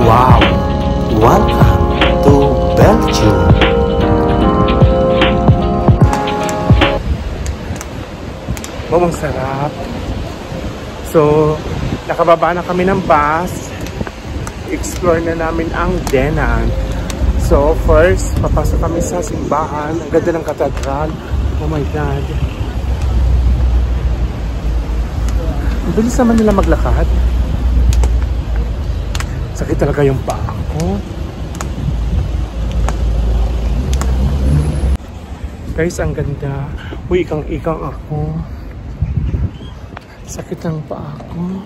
Wow! Welcome to Belgium! Mamang sarap! So, nakababa na kami ng bus. Explore na namin ang Denan. So, first, papasok kami sa simbahan. Ang ganda ng katedral. Oh my God! Ang bilis naman nila maglakad. Sakit talaga yung paa ko. Guys, ang ganda. Uy, ikang-ikang ako. Sakit ang paa ko.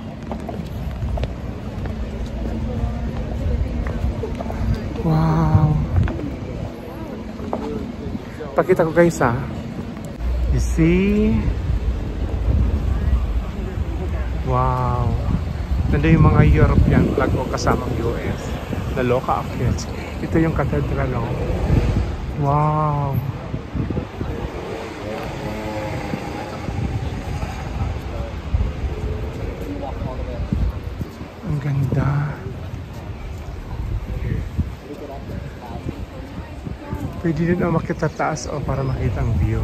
Wow. Pakita ko guys ha. You see? Wow. Nandun yung mga European flag o kasamang US na loka akits. Ito yung cathedral. Oh. Wow. Ang ganda. Pwede din umakyat sa taas o para makita ang view.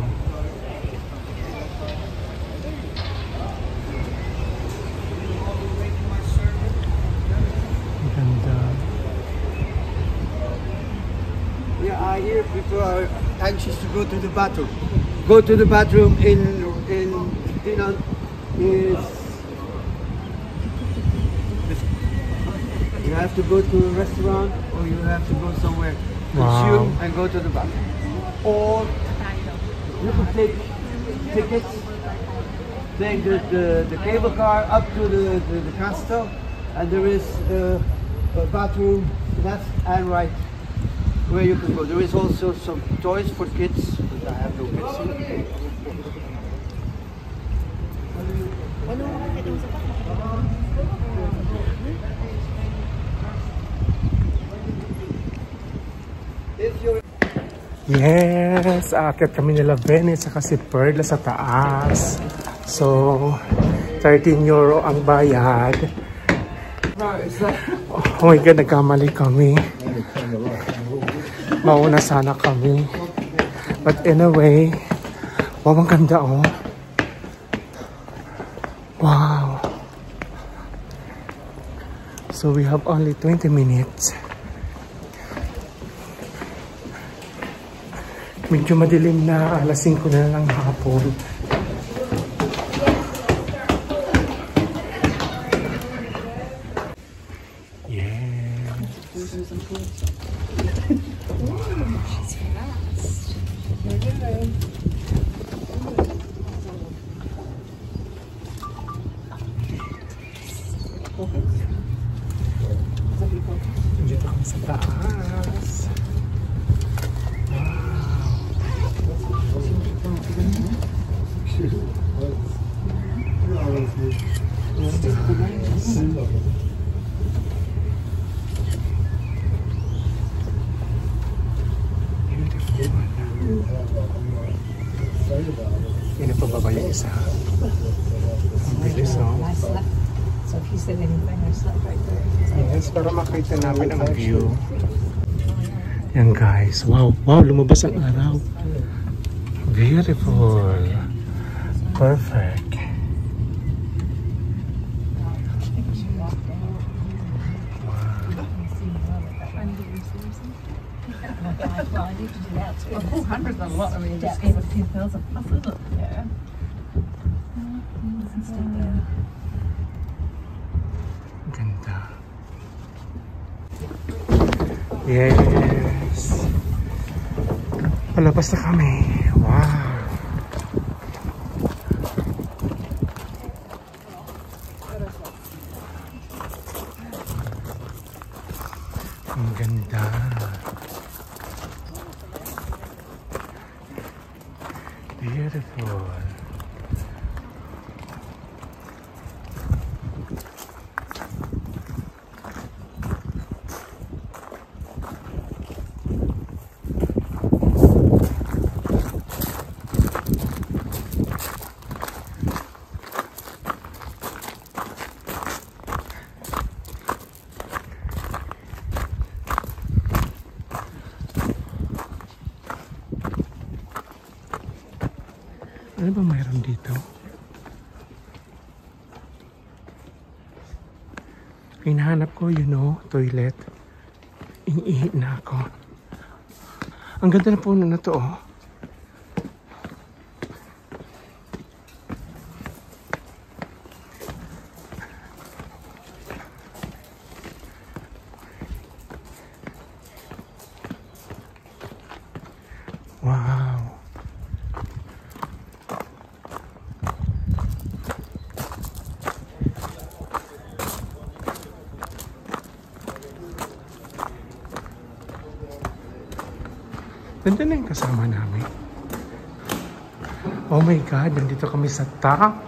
Ang ganda. Yeah, I hear people are anxious to go to the bathroom. Go to the bathroom in Dinan is you have to go to a restaurant or you have to go somewhere. Consume and go to the bathroom. Or you can take tickets, take the cable car up to the castle, and there is a bathroom left and right where you can go. There is also some toys for kids, but I have no kids. Yes, aakyat kami nila Venice saka si Perla sa taas. So, 13 euro ang bayad. Oh my God, nagkamali kami. Mauna sana kami. But anyway, wow, ang ganda oh. Wow. So we have only 20 minutes. Medyo madilim na, alas 5 na lang hapon. Yes. Dito kami sa taas. Ini pababa yung isa. Ang bilis, oh. So if you sit anywhere, there's stuff right there. Yes, para makita namin ang view. Yan guys. Wow, wow, lumabas ang araw. Beautiful. Perfect. Well, I need to do that too. 400's a lot. I mean, just gave a few pills of puff, isn't it? Yeah. Ganda. Yes. Palabas na kami. Wow. Ang ganda. Beautiful. Ano ba mayroon dito? Hinahanap ko, toilet. Iniihi na ako. Ang ganda na puno na to, oh. Wow. Ganda na yung kasama namin. Oh my God, nandito kami sa top.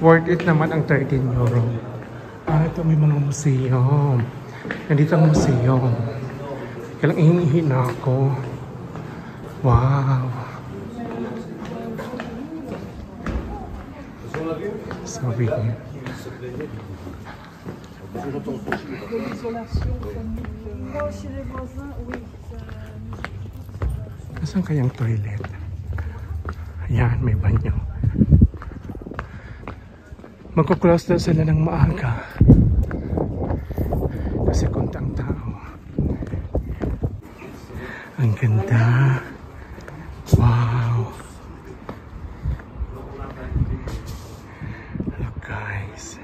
Worth it naman ang 13 euro. Ito may mga museum. Nandito ang museum. Kailang ihingi na ako. Wow. Sorry. Nasaan kayang toilet? Ayan, may banyo. Magkuklose daw sila ng maaga. Kasi kuntang tao. Ang ganda. Wow. Look guys.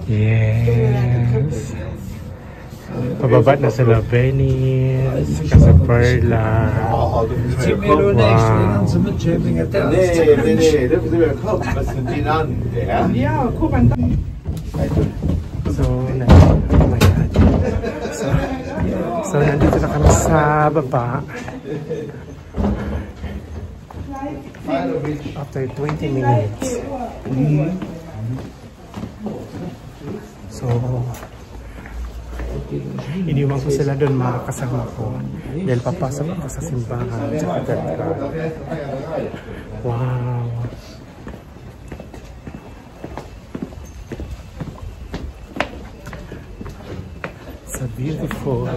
Yes. Pababa na sila Venice, Casa Perla. Wow. So nandito na kami sa baba. After 20 minutes. So iniwan ko sila doon, mga kasama ko, dahil papasok ako sa simbahan sa katedral. Wow. It's a beautiful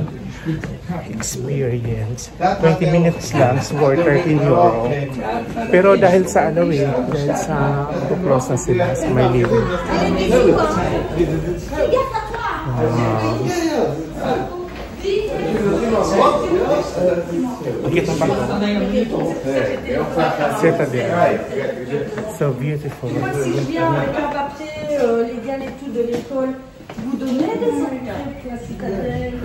experience. 20 minutes lang, worth 13 euro. Pero dahil sa dahil sa close na sila sa may liwi. Wow. Kita ba? So beautiful. Moi, si je viens avec un papier légal et tout de l'école, vous donnez des entrées pour la citadelle?